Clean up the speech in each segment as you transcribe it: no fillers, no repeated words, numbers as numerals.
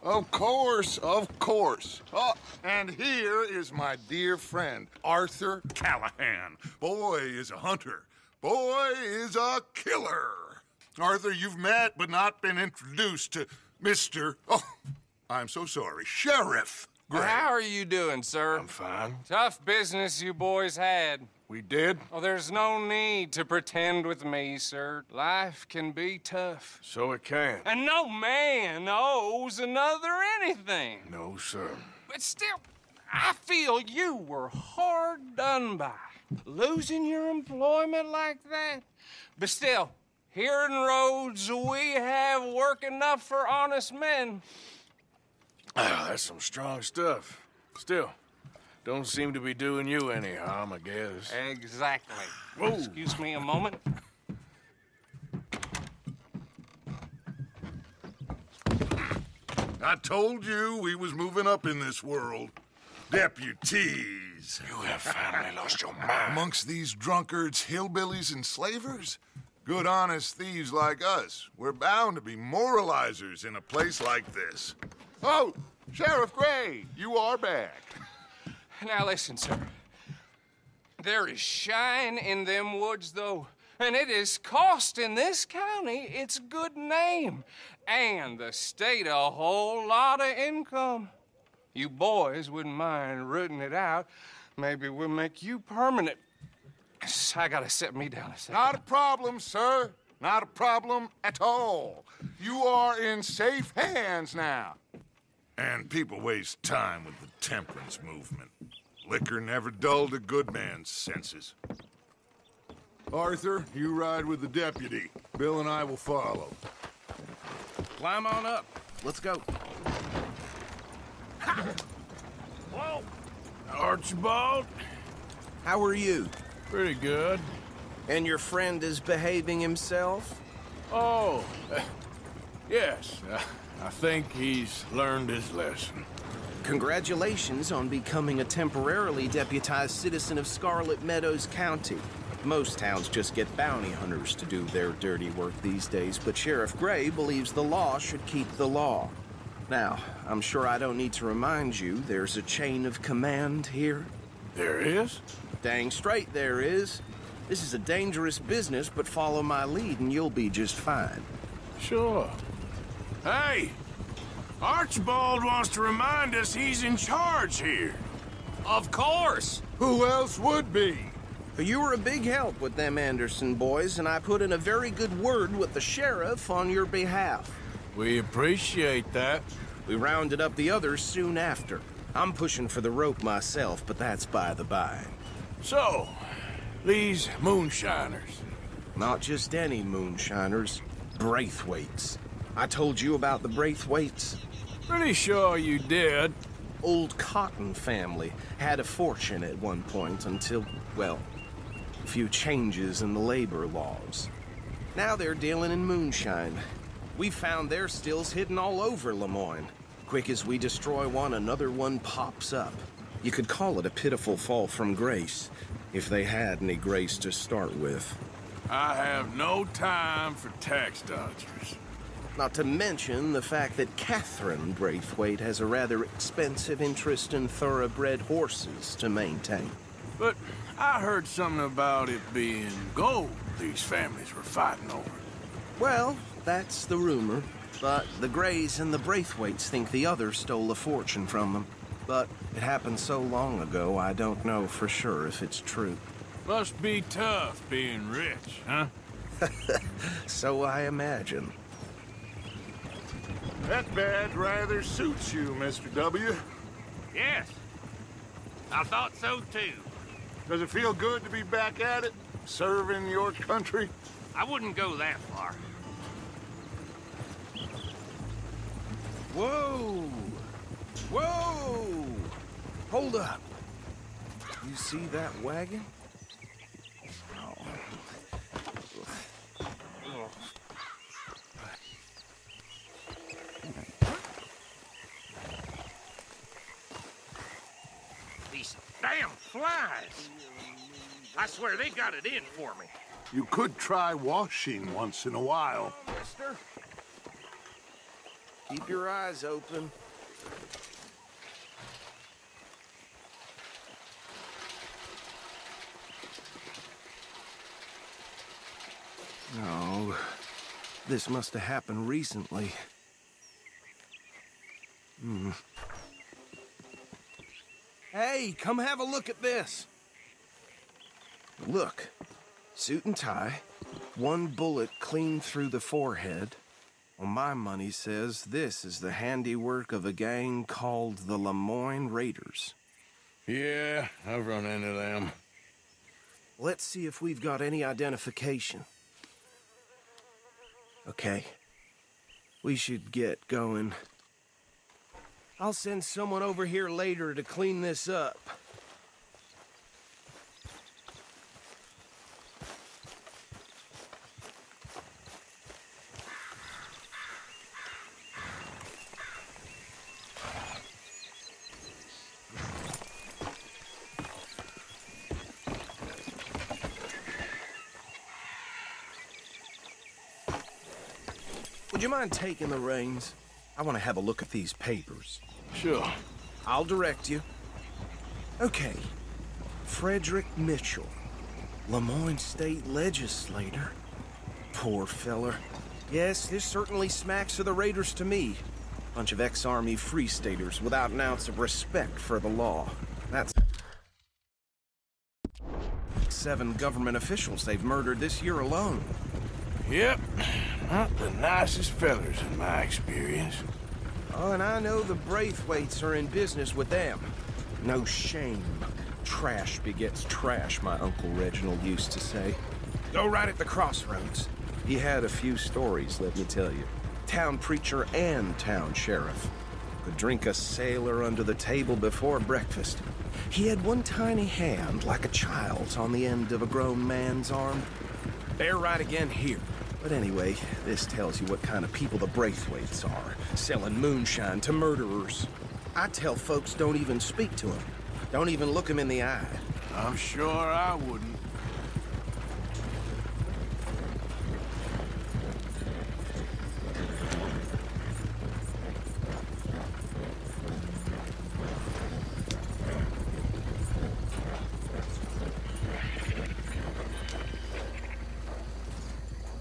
Of course, of course. Oh, and here is my dear friend, Arthur Callahan. Boy is a hunter. Boy is a killer. Arthur, you've met but not been introduced to Mr. Oh, I'm so sorry, Sheriff Gray. How are you doing, sir? I'm fine. Tough business you boys had. We did? Oh, there's no need to pretend with me, sir. Life can be tough. So it can. And no man owes another anything. No, sir. But still, I feel you were hard done by. Losing your employment like that. But still, here in Rhodes, we have work enough for honest men. Ah, that's some strong stuff. Still, don't seem to be doing you any harm, I guess. Exactly. Whoa. Excuse me a moment. I told you we was moving up in this world. Deputies. You have finally lost your mind. Amongst these drunkards, hillbillies, and slavers? Good honest thieves like us. We're bound to be moralizers in a place like this. Oh, Sheriff Gray, you are back. Now listen, sir. There is shine in them woods, though, and it is costing this county its good name and the state a whole lot of income. You boys wouldn't mind rooting it out. Maybe we'll make you permanent. I gotta set me down a second. Not a problem, sir. Not a problem at all. You are in safe hands now. And people waste time with the temperance movement. Liquor never dulled a good man's senses. Arthur, you ride with the deputy. Bill and I will follow. Climb on up. Let's go. Whoa! Archibald? How are you? Pretty good. And your friend is behaving himself? Oh, yes. I think he's learned his lesson. Congratulations on becoming a temporarily deputized citizen of Scarlet Meadows County. Most towns just get bounty hunters to do their dirty work these days, but Sheriff Gray believes the law should keep the law. Now, I'm sure I don't need to remind you there's a chain of command here. There is? Dang straight there is. This is a dangerous business, but follow my lead and you'll be just fine. Sure. Hey! Archibald wants to remind us he's in charge here. Of course! Who else would be? You were a big help with them Anderson boys, and I put in a very good word with the sheriff on your behalf. We appreciate that. We rounded up the others soon after. I'm pushing for the rope myself, but that's by the by. So, these moonshiners. Not just any moonshiners, Braithwaites. I told you about the Braithwaites? Pretty sure you did. Old Cotton family had a fortune at one point until, well, a few changes in the labor laws. Now they're dealing in moonshine. We found their stills hidden all over Lemoyne. Quick as we destroy one, another one pops up. You could call it a pitiful fall from grace, if they had any grace to start with. I have no time for tax dodgers. Not to mention the fact that Catherine Braithwaite has a rather expensive interest in thoroughbred horses to maintain. But I heard something about it being gold these families were fighting over. Well, that's the rumor. But the Grays and the Braithwaites think the others stole a fortune from them. But it happened so long ago, I don't know for sure if it's true. Must be tough being rich, huh? So I imagine. That badge rather suits you, Mr. W. Yes. I thought so, too. Does it feel good to be back at it, serving your country? I wouldn't go that far. Whoa! Whoa! Hold up. You see that wagon? These damn flies. I swear they got it in for me. You could try washing once in a while. Mister? Keep your eyes open. No, this must have happened recently. Hey, come have a look at this. Look, suit and tie, one bullet clean through the forehead. Well, my money says this is the handiwork of a gang called the Lemoyne Raiders. Yeah, I've run into them. Let's see if we've got any identification. Okay. We should get going. I'll send someone over here later to clean this up. Would you mind taking the reins? I want to have a look at these papers. Sure. I'll direct you. Okay. Frederick Mitchell, Lemoyne State Legislator. Poor feller. Yes, this certainly smacks of the Raiders to me. Bunch of ex-Army Free Staters without an ounce of respect for the law. That's 7 government officials they've murdered this year alone. Yep. Not the nicest fellers in my experience. Oh, and I know the Braithwaites are in business with them. No shame. Trash begets trash, my Uncle Reginald used to say. Go right at the crossroads. He had a few stories, let me tell you. Town preacher and town sheriff. Could drink a sailor under the table before breakfast. He had one tiny hand, like a child's, on the end of a grown man's arm. They're right again here. But anyway, this tells you what kind of people the Braithwaites are, selling moonshine to murderers. I tell folks don't even speak to them. Don't even look them in the eye. I'm sure I wouldn't.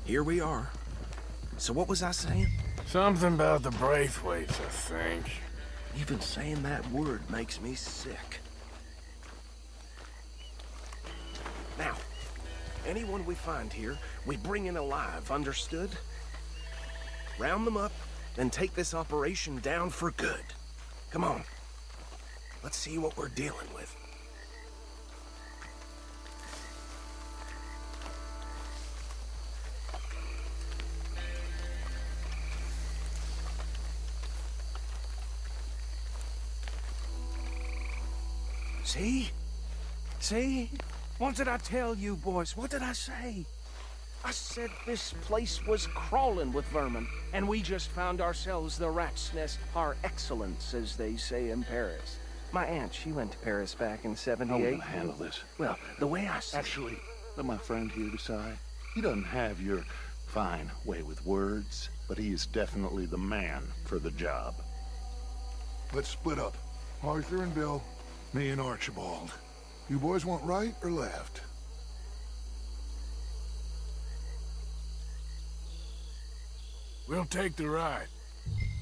Here we are. So what was I saying? Something about the Braithwaites, I think. Even saying that word makes me sick. Now, anyone we find here, we bring in alive, understood? Round them up, then take this operation down for good. Come on. Let's see what we're dealing with. See? See? What did I tell you, boys? What did I say? I said this place was crawling with vermin, and we just found ourselves the rat's nest par excellence, as they say in Paris. My aunt, she went to Paris back in '78. I'm gonna handle this. Well, the way I see Actually, let my friend here decide. He doesn't have your fine way with words, but he is definitely the man for the job. Let's split up. Arthur and Bill, me and Archibald. You boys want right or left? We'll take the ride.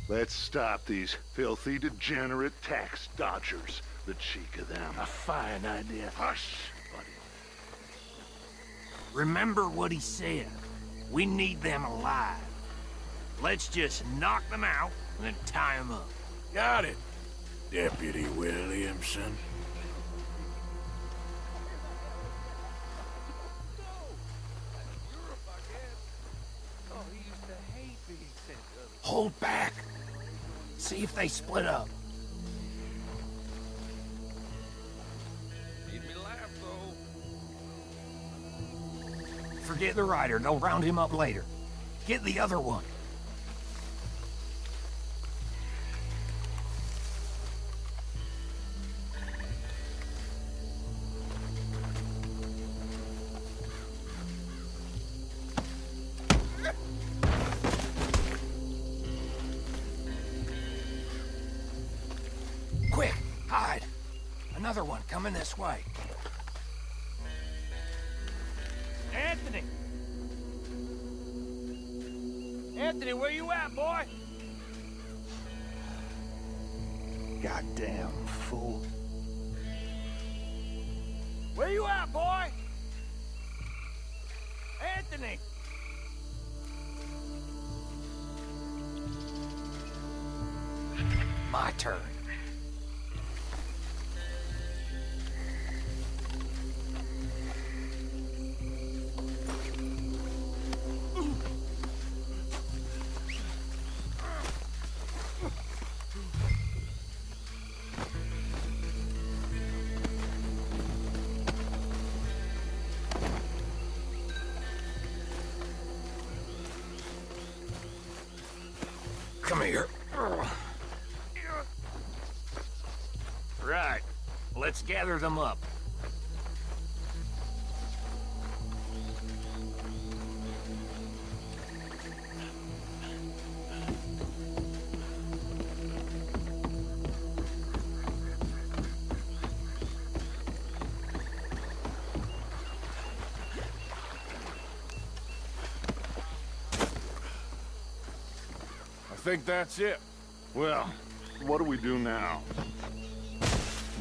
Let's stop these filthy, degenerate tax dodgers. The cheek of them. A fine idea. Hush, buddy. Remember what he said. We need them alive. Let's just knock them out and then tie them up. Got it, Deputy Williamson. Hold back. See if they split up. Made me laugh, though. Forget the rider. They'll round him up later. Get the other one. another one coming this way. Anthony! Anthony, where you at, boy? Goddamn fool. Where you at, boy? Anthony! My turn. Come here. Right. Let's gather them up. I think that's it. Well, what do we do now?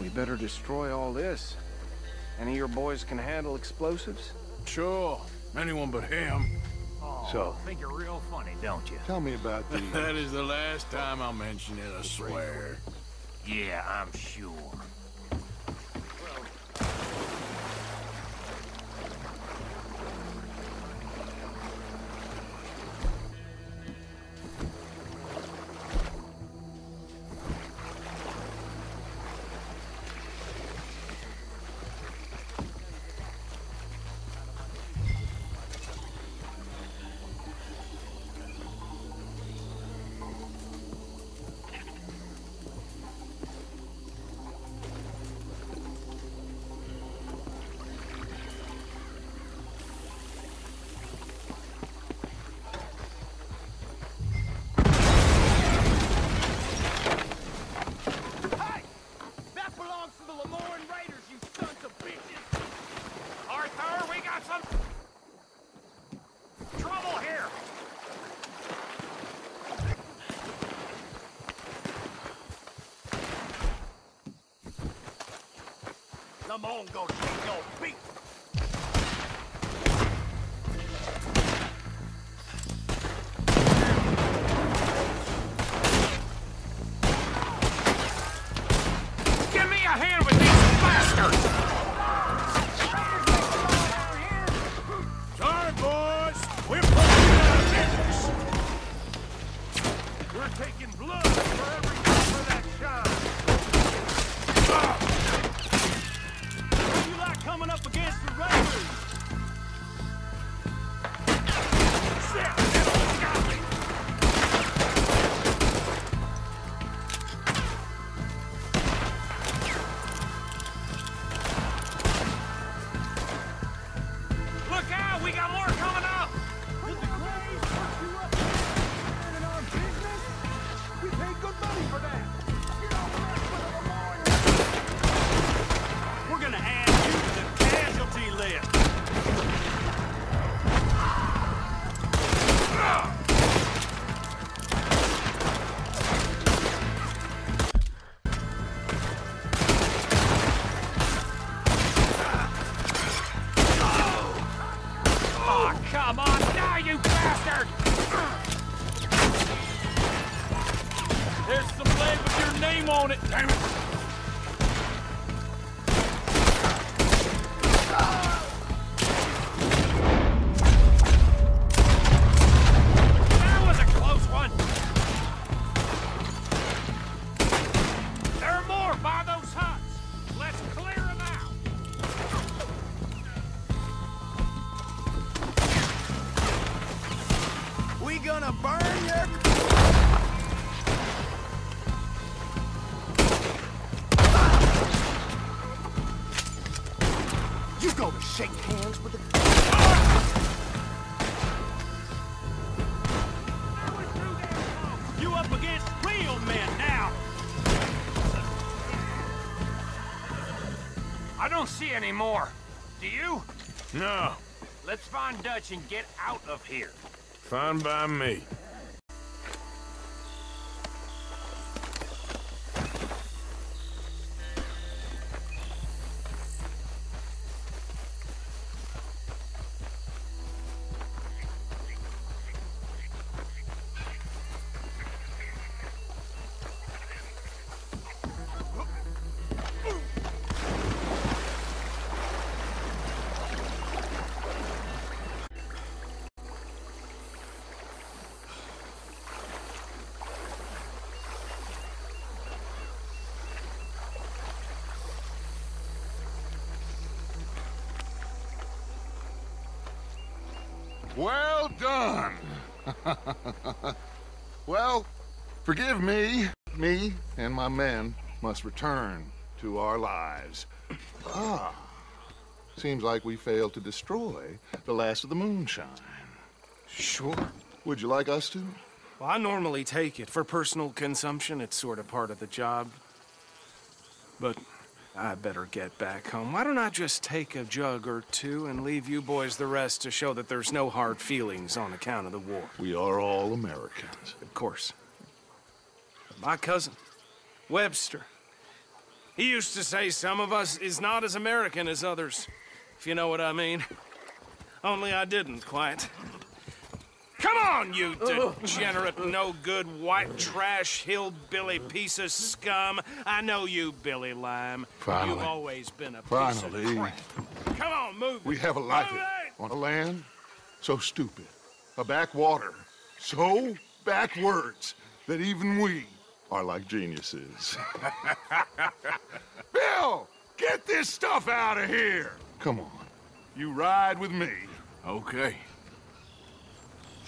We better destroy all this. Any of your boys can handle explosives? Sure. Anyone but him. Oh, So- think you're real funny, don't you? Tell me about the... That is the last time I'll mention it, I swear. Yeah, I'm sure. Come on, go shake your feet. Give me a hand with these bastards! Sorry, boys. We're putting you out of business. We're taking blood for every drop of that shine. You like coming up against the Raiders? Shit, that got me. Look out, we got more coming up. Did the Grays put you up there in our business? We paid good money for that. You don't mess with a We're gonna add you to the casualty list. Oh, come on, now, you bastard! There's some lead with your name on it. Damn it. That was a close one. There are more by those huts. Let's clear them out. We gonna burn your... You go to shake hands with the... You up against real men now. don't see any more. Do you? No, Let's find Dutch and get out of here. fine by me. Well done. Well, forgive me. Me and my men must return to our lives. Seems like we failed to destroy the last of the moonshine. Sure. Would you like us to? Well, I normally take it. For personal consumption, it's sort of part of the job. But I better get back home. Why don't I just take a jug or two and leave you boys the rest to show that there's no hard feelings on account of the war? We are all Americans. Of course. My cousin, Webster, he used to say some of us is not as American as others, if you know what I mean. Only I didn't quite. Come on, you degenerate, no-good, white trash, hillbilly piece of scum. I know you, Billy Lime. Finally. You've always been a piece Finally. of crap. Come on, move it. We have a life Move it! on a land so stupid, a backwater so backwards that even we are like geniuses. Bill, get this stuff out of here. Come on, you ride with me. Okay.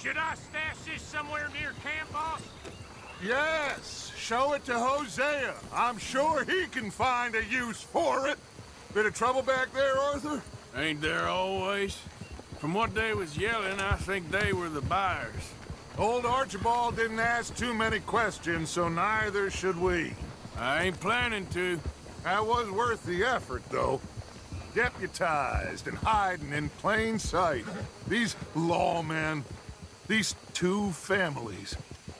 Should I stash this somewhere near camp, boss? Yes, show it to Hosea. I'm sure he can find a use for it. Bit of trouble back there, Arthur? Ain't there always? From what they was yelling, I think they were the buyers. Old Archibald didn't ask too many questions, so neither should we. I ain't planning to. That was worth the effort, though. Deputized and hiding in plain sight. These lawmen, these two families.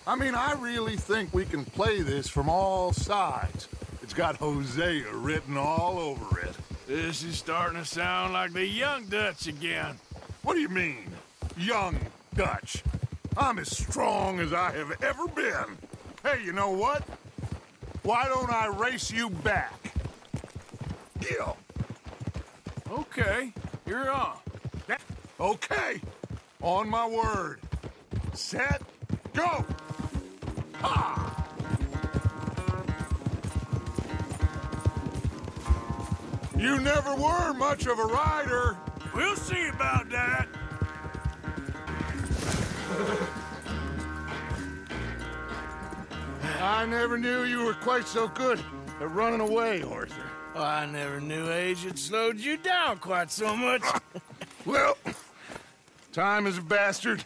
I mean, I really think we can play this from all sides. It's got Hosea written all over it. This is starting to sound like the young Dutch again. What do you mean, young Dutch? I'm as strong as I have ever been. Hey, you know what? Why don't I race you back? Deal. Okay, you're on. Okay, on my word. Set, go! Ha! You never were much of a rider. We'll see about that. I never knew you were quite so good at running away, Arthur. Oh, I never knew age had slowed you down quite so much. Well, time is a bastard.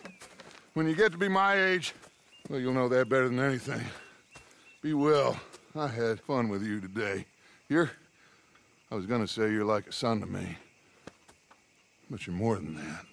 When you get to be my age, well, you'll know that better than anything. Be well. I had fun with you today. I was gonna say you're like a son to me. But you're more than that.